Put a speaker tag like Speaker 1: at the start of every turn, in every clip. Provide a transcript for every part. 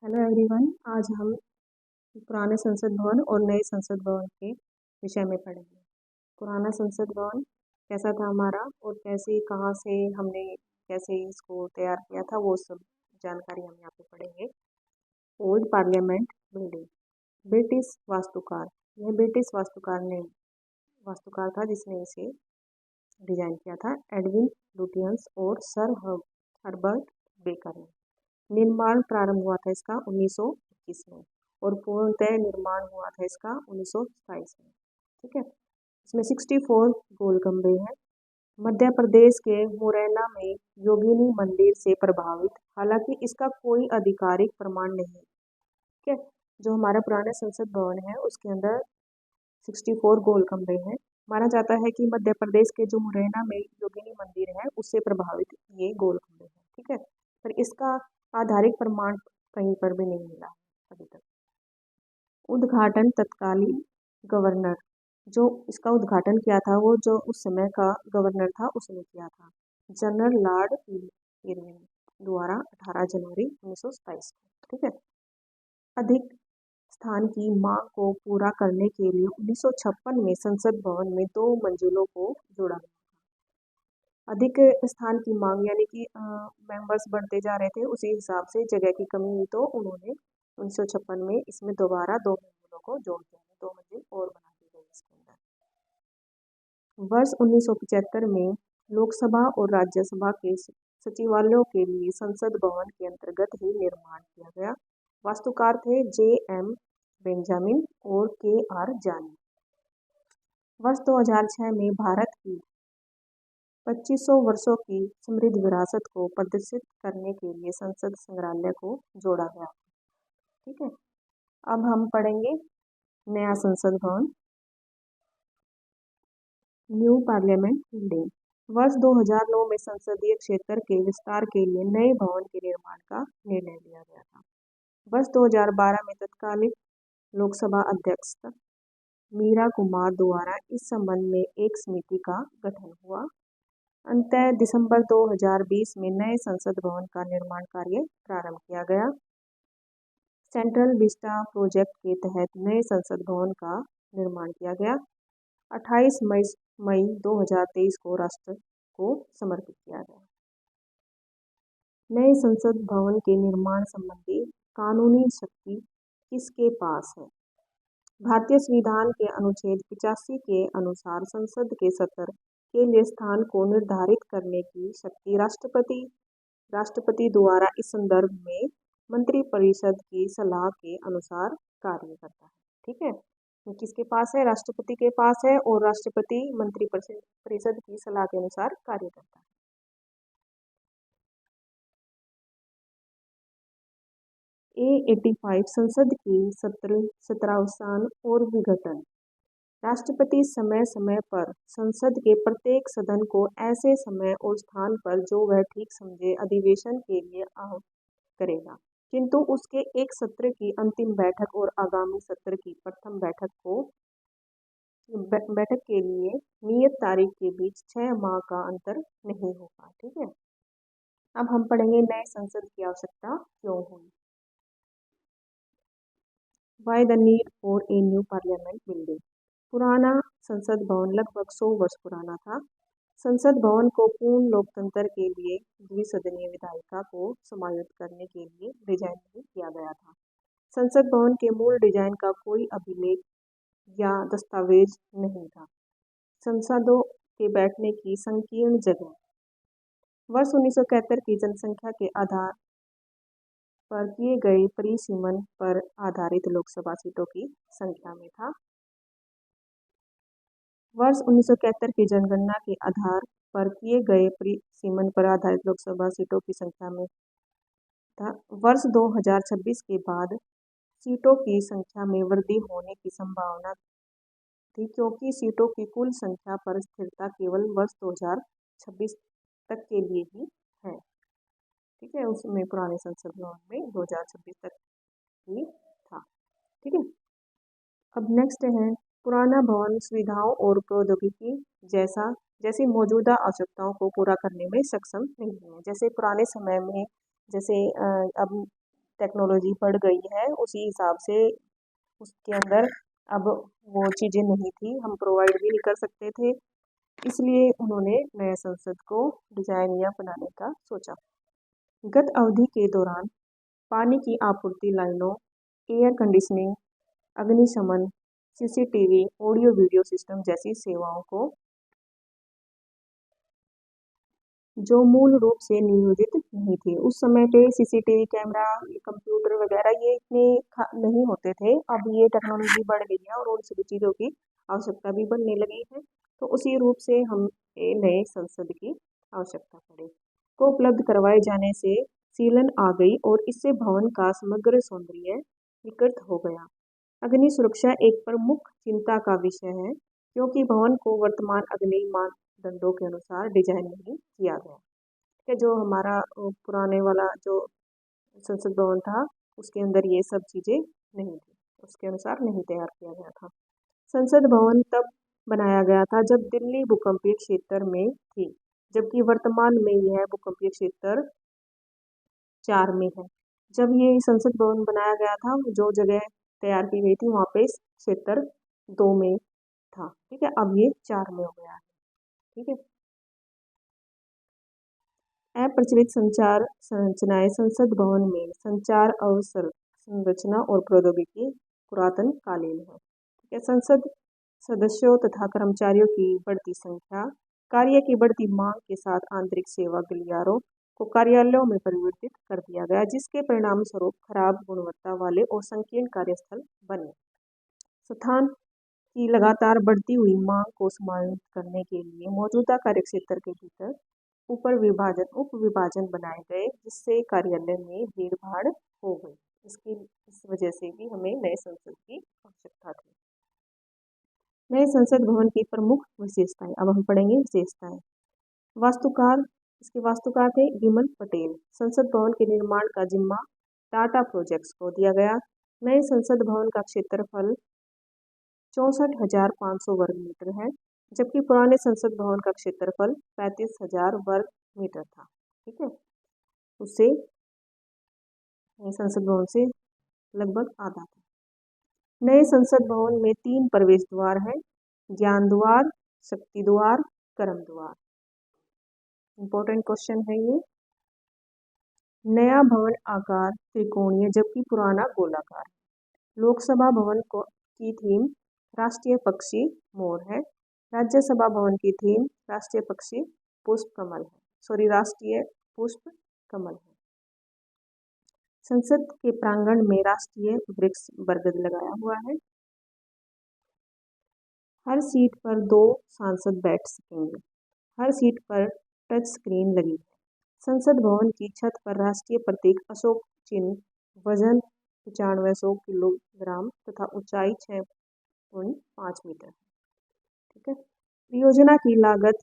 Speaker 1: Hello everyone. आज हम पुराने संसद भवन और नए संसद भवन के विषय में पढ़ेंगे। पुराना संसद भवन कैसा था हमारा और कैसे कहाँ से हमने कैसे इसको तैयार किया था, वो सब जानकारी हम यहाँ पे पढ़ेंगे। ओल्ड पार्लियामेंट बिल्डिंग, ब्रिटिश वास्तुकार। यह ब्रिटिश वास्तुकार था जिसने इसे डिजाइन किया था, एडविन लुटियंस और सर हर्बर्ट बेकर ने। निर्माण प्रारंभ हुआ था इसका 1921 में और पूर्णतः निर्माण हुआ था इसका 1927 में। ठीक है, इसमें 64 गोल खंभे हैं। मध्य प्रदेश के मुरैना में योगिनी मंदिर से प्रभावित, हालांकि इसका कोई आधिकारिक प्रमाण नहीं। ठीक है, जो हमारा पुराना संसद भवन है उसके अंदर 64 गोल खंभे हैं। माना जाता है कि मध्य प्रदेश के जो मुरैना में योगिनी मंदिर है उससे प्रभावित ये गोल खंभे हैं। ठीक है, पर इसका आधारिक प्रमाण कहीं पर भी नहीं मिला अभी तक। उद्घाटन तत्कालीन गवर्नर, जो इसका उद्घाटन किया था वो जो उस समय का गवर्नर था उसने किया था, जनरल लॉर्ड इरविन द्वारा 18 जनवरी 1927 को। ठीक है, अधिक स्थान की मांग को पूरा करने के लिए 1956 में संसद भवन में 2 मंजिलों को जोड़ा गया। अधिक स्थान की मांग यानी कि मेंबर्स बढ़ते जा रहे थे, उसी हिसाब से जगह की कमी हुई तो उन्होंने 1956 में इसमें दोबारा 2 मंजिलों को जोड़ दिया, 2 मंजिल और बना दी गई इसके अंदर। वर्ष 1975 में लोकसभा और राज्यसभा के सचिवालयों के लिए संसद भवन के अंतर्गत ही निर्माण किया गया। वास्तुकार थे J.M. बेंजामिन और K.R. जानी। वर्ष 2006 में भारत की 2500 वर्षों की समृद्ध विरासत को प्रदर्शित करने के लिए संसद संग्रहालय को जोड़ा गया। ठीक है, अब हम पढ़ेंगे नया संसद भवन, न्यू पार्लियामेंट बिल्डिंग। वर्ष 2009 में संसदीय क्षेत्र के विस्तार के लिए नए भवन के निर्माण का निर्णय लिया गया था। वर्ष 2012 में तत्कालीन लोकसभा अध्यक्ष मीरा कुमार द्वारा इस संबंध में एक समिति का गठन हुआ। अंततः दिसंबर 2020 में नए संसद भवन का निर्माण कार्य प्रारंभ किया गया। सेंट्रल विस्टा प्रोजेक्ट के तहत नए संसद भवन का निर्माण किया गया। 28 मई 2023 को राष्ट्र को समर्पित किया गया। नए संसद भवन के निर्माण संबंधी कानूनी शक्ति किसके पास है? भारतीय संविधान के अनुच्छेद 85 के अनुसार संसद के सत्र के लिए स्थान को निर्धारित करने की शक्ति राष्ट्रपति द्वारा इस संदर्भ में मंत्रिपरिषद की सलाह के अनुसार कार्य करता है। ठीक है, किसके पास है? राष्ट्रपति के पास है और राष्ट्रपति मंत्रिपरिषद की सलाह के अनुसार कार्य करता है। A85 संसद की सत्रावसान और विघटन। राष्ट्रपति समय समय पर संसद के प्रत्येक सदन को ऐसे समय और स्थान पर जो वह ठीक समझे अधिवेशन के लिए आहूत करेगा, किंतु उसके एक सत्र की अंतिम बैठक और आगामी सत्र की प्रथम बैठक के लिए नियत तारीख के बीच 6 माह का अंतर नहीं होगा। ठीक है, अब हम पढ़ेंगे नए संसद की आवश्यकता क्यों हुई। Why the need for a new parliament building? पुराना संसद भवन लगभग 100 वर्ष पुराना था। संसद भवन को पूर्ण लोकतंत्र के लिए द्विसदनीय विधायिका को समायोजित करने के लिए डिजाइन नहीं किया गया था। संसद भवन के मूल डिजाइन का कोई अभिलेख या दस्तावेज नहीं था। संसदों के बैठने की संकीर्ण जगह वर्ष 1971 की जनसंख्या के आधार पर किए गए परिसीमन पर आधारित लोकसभा सीटों की संख्या में था। वर्ष 1971 की जनगणना के आधार पर किए गए परिसीमन पर आधारित लोकसभा सीटों की संख्या में था। वर्ष 2026 के बाद सीटों की संख्या में वृद्धि होने की संभावना थी, क्योंकि सीटों की कुल संख्या पर स्थिरता केवल वर्ष 2026 तक के लिए ही है। ठीक है, उसमें पुराने संसद भवन में 2026 तक ही था। ठीक है, अब नेक्स्ट है पुराना भवन सुविधाओं और प्रौद्योगिकी जैसी मौजूदा आवश्यकताओं को पूरा करने में सक्षम नहीं है। जैसे पुराने समय में जैसे अब टेक्नोलॉजी बढ़ गई है उसी हिसाब से उसके अंदर अब वो चीज़ें नहीं थी, हम प्रोवाइड भी नहीं कर सकते थे, इसलिए उन्होंने नए संसद को डिजाइन या बनाने का सोचा। गत अवधि के दौरान पानी की आपूर्ति लाइनों, एयर कंडीशनिंग, अग्निशमन, सीसीटीवी, ऑडियो वीडियो सिस्टम जैसी सेवाओं को जो मूल रूप से नियोजित नहीं थी। उस समय पे सीसीटीवी कैमरा, कंप्यूटर वगैरह ये इतने नहीं होते थे। अब ये टेक्नोलॉजी बढ़ गई है और उन सभी चीज़ों की आवश्यकता भी बढ़ने लगी है, तो उसी रूप से हम नए संसद की आवश्यकता पड़ी को उपलब्ध करवाए जाने से सीलन आ गई और इससे भवन का समग्र सौंदर्य विकृत हो गया। अग्नि सुरक्षा एक प्रमुख चिंता का विषय है, क्योंकि भवन को वर्तमान अग्नि मानदंडों के अनुसार डिजाइन नहीं किया गया है। जो हमारा पुराने वाला जो संसद भवन था उसके अंदर ये सब चीज़ें नहीं थी, उसके अनुसार नहीं तैयार किया गया था। संसद भवन तब बनाया गया था जब दिल्ली भूकंपीय क्षेत्र में थी, जबकि वर्तमान में यह भूकंपीय क्षेत्र 4 में है। जब ये संसद भवन बनाया गया था, जो जगह तैयार की गई थी वहाँ पे क्षेत्र 2 में था, ठीक है। अब ये 4 में हो गया है, ठीक है। अप्रचलित संचार संरचनाएं संसद भवन में संचार अवसर संरचना और प्रौद्योगिकी पुरातन कालीन है, ठीक है। संसद सदस्यों तथा कर्मचारियों की बढ़ती संख्या, कार्य की बढ़ती मांग के साथ आंतरिक सेवा गलियारों को कार्यालयों में परिवर्तित कर दिया गया, जिसके परिणाम स्वरूप खराब गुणवत्ता वाले और संकीर्ण कार्यस्थल बने। स्थान की लगातार बढ़ती हुई मांग को समायोजित करने के लिए मौजूदा कार्यक्षेत्र के भीतर उप विभाजन बनाए गए, जिससे कार्यालय में भीड़ भाड़ हो गई। इस वजह से भी हमें नए संसद की आवश्यकता थी। नए संसद भवन की प्रमुख विशेषताएं, अब हम पढ़ेंगे विशेषताएं। वास्तुकार, इसके वास्तुकार थे विमल पटेल। संसद भवन के निर्माण का जिम्मा टाटा प्रोजेक्ट्स को दिया गया। नए संसद भवन का क्षेत्रफल 64,500 वर्ग मीटर है, जबकि पुराने संसद भवन का क्षेत्रफल 35,000 वर्ग मीटर था, ठीक है। उससे संसद भवन से लगभग आधा था। नए संसद भवन में 3 प्रवेश द्वार हैं, ज्ञान द्वार, शक्ति द्वार, कर्म द्वार। इंपॉर्टेंट क्वेश्चन है ये। नया भवन आकार त्रिकोणीय जबकि पुराना गोलाकार। लोकसभा भवन की थीम राष्ट्रीय पक्षी मोर है। राज्यसभा भवन की थीम राष्ट्रीय पक्षी पुष्प कमल है, राष्ट्रीय पुष्प कमल है। संसद के प्रांगण में राष्ट्रीय वृक्ष बरगद लगाया हुआ है। हर सीट पर 2 सांसद बैठ सकेंगे। हर सीट पर टच स्क्रीन लगी है। संसद भवन की छत पर राष्ट्रीय प्रतीक अशोक चिन्ह, वजन 9500 किलोग्राम तथा ऊंचाई 6.5 मीटर है, ठीक है। परियोजना की लागत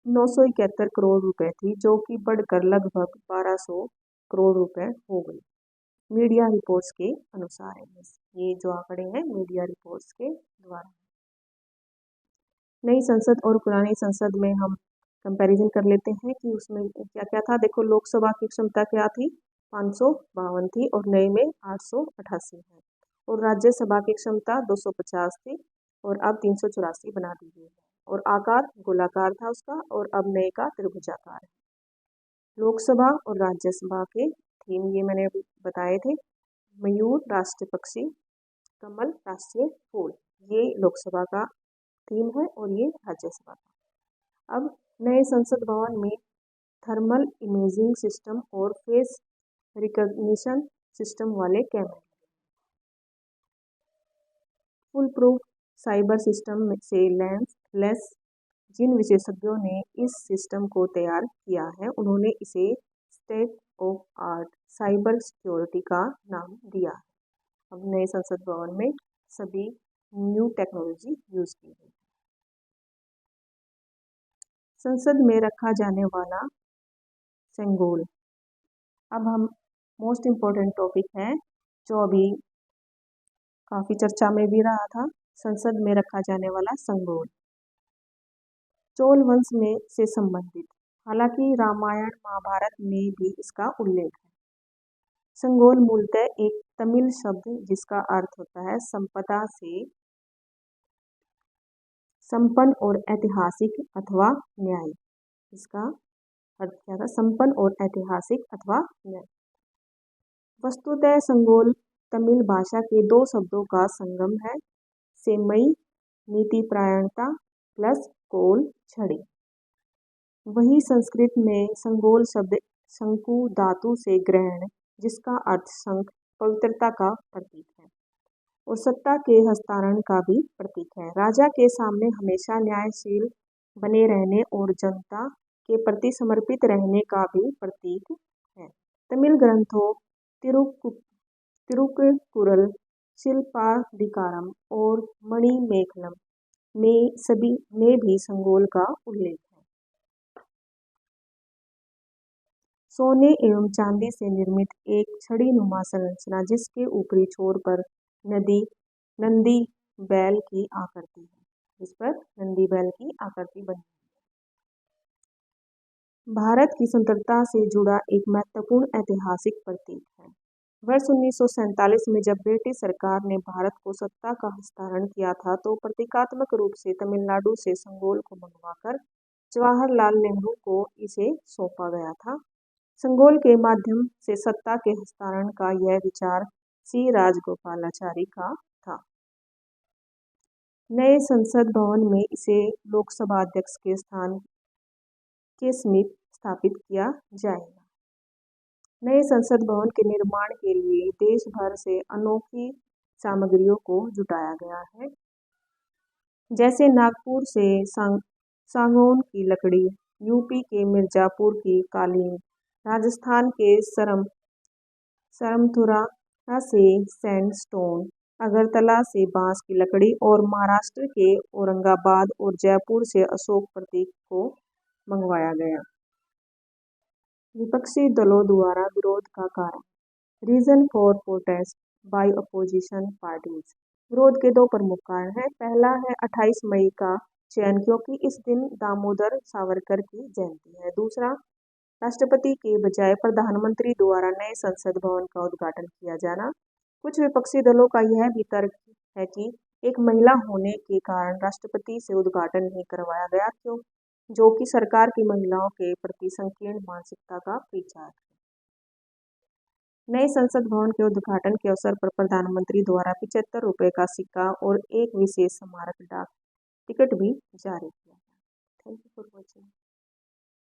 Speaker 1: 971 करोड़ रुपए थी, जो कि बढ़कर लगभग 1200 करोड़ रुपए हो गई, मीडिया रिपोर्ट्स के अनुसार है। ये जो आंकड़े हैं मीडिया रिपोर्ट्स के द्वारा। नई संसद और पुरानी संसद में हम कंपैरिजन कर लेते हैं कि उसमें क्या क्या था। देखो, लोकसभा की क्षमता क्या थी, 552 थी और नए में 888 है। और राज्यसभा की क्षमता 250 थी और अब 384 बना दी गई है। और आकार गोलाकार था उसका और अब नए का त्रिभुजाकार है। लोकसभा और राज्यसभा के थीम ये मैंने अभी बताए थे। मयूर राष्ट्रीय पक्षी, कमल राष्ट्रीय फूल, ये लोकसभा का थीम है और ये राज्यसभा का। अब नए संसद भवन में थर्मल इमेजिंग सिस्टम और फेस रिकॉग्निशन सिस्टम वाले कैमरे, फुल प्रूफ साइबर सिस्टम से लैस जिन विशेषज्ञों ने इस सिस्टम को तैयार किया है उन्होंने इसे state of art cyber security का नाम दिया है। अब नए संसद भवन में सभी न्यू टेक्नोलॉजी यूज की गई। संसद में रखा जाने वाला सेंगोल। अब हम मोस्ट इम्पोर्टेंट टॉपिक है जो अभी काफी चर्चा में भी रहा था, संसद में रखा जाने वाला संगोल चोल वंश में से संबंधित। हालांकि रामायण महाभारत में भी इसका उल्लेख है। संगोल मूलतः एक तमिल शब्द जिसका अर्थ होता है संपदा से संपन्न और ऐतिहासिक अथवा न्याय। इसका अर्थ क्या था? संपन्न और ऐतिहासिक अथवा न्याय। वस्तुतः संगोल तमिल भाषा के दो शब्दों का संगम है, सेमई नीतिपरायणता प्लस कोल छड़ी। वही संस्कृत में संगोल शब्द शंकु धातु से ग्रहण, जिसका अर्थ शंख पवित्रता का प्रतीक है और सत्ता के हस्तांतरण का भी प्रतीक है। राजा के सामने हमेशा न्यायशील बने रहने और जनता के प्रति समर्पित रहने का भी प्रतीक है। तमिल ग्रंथों तिरुक्कुरल, शिल्पाधिकारम और मणिमेखलम में सभी में भी संगोल का उल्लेख है। सोने एवं चांदी से निर्मित एक छड़ी नुमा संरचना जिसके ऊपरी छोर पर नंदी बैल की आकृति है, जिस पर नंदी बैल की आकृति बनी है। भारत की स्वतंत्रता से जुड़ा एक महत्वपूर्ण ऐतिहासिक प्रतीक है। वर्ष 1947 में जब ब्रिटिश सरकार ने भारत को सत्ता का हस्तांतरण किया था तो प्रतीकात्मक रूप से तमिलनाडु से संगोल को मंगवाकर जवाहरलाल नेहरू को इसे सौंपा गया था। संगोल के माध्यम से सत्ता के हस्तांतरण का यह विचार सी राजगोपालाचारी का था। नए संसद भवन में इसे लोकसभा अध्यक्ष के स्थान के समीप स्थापित किया जाएगा। नए संसद भवन के निर्माण के लिए देश भर से अनोखी सामग्रियों को जुटाया गया है, जैसे नागपुर से सांगोन की लकड़ी, यूपी के मिर्जापुर की कालीन, राजस्थान के सरमथुरा से सैंडस्टोन, अगरतला से बांस की लकड़ी और महाराष्ट्र के औरंगाबाद और जयपुर से अशोक प्रतीक को मंगवाया गया। विपक्षी दलों द्वारा विरोध का कारण। Reason for protest by opposition parties. विरोध के दो प्रमुख कारण हैं। पहला है 28 मई का चयन, क्योंकि इस दिन दामोदर सावरकर की जयंती है। दूसरा, राष्ट्रपति के बजाय प्रधानमंत्री द्वारा नए संसद भवन का उद्घाटन किया जाना। कुछ विपक्षी दलों का यह भी तर्क है कि एक महिला होने के कारण राष्ट्रपति से उद्घाटन नहीं करवाया गया, जो कि सरकार की महिलाओं के प्रति संकीर्ण मानसिकता का प्रचार है। नए संसद भवन के उद्घाटन के अवसर पर प्रधानमंत्री द्वारा 75 रुपये का सिक्का और एक विशेष स्मारक डाक टिकट भी जारी किया गया। Thank you for watching.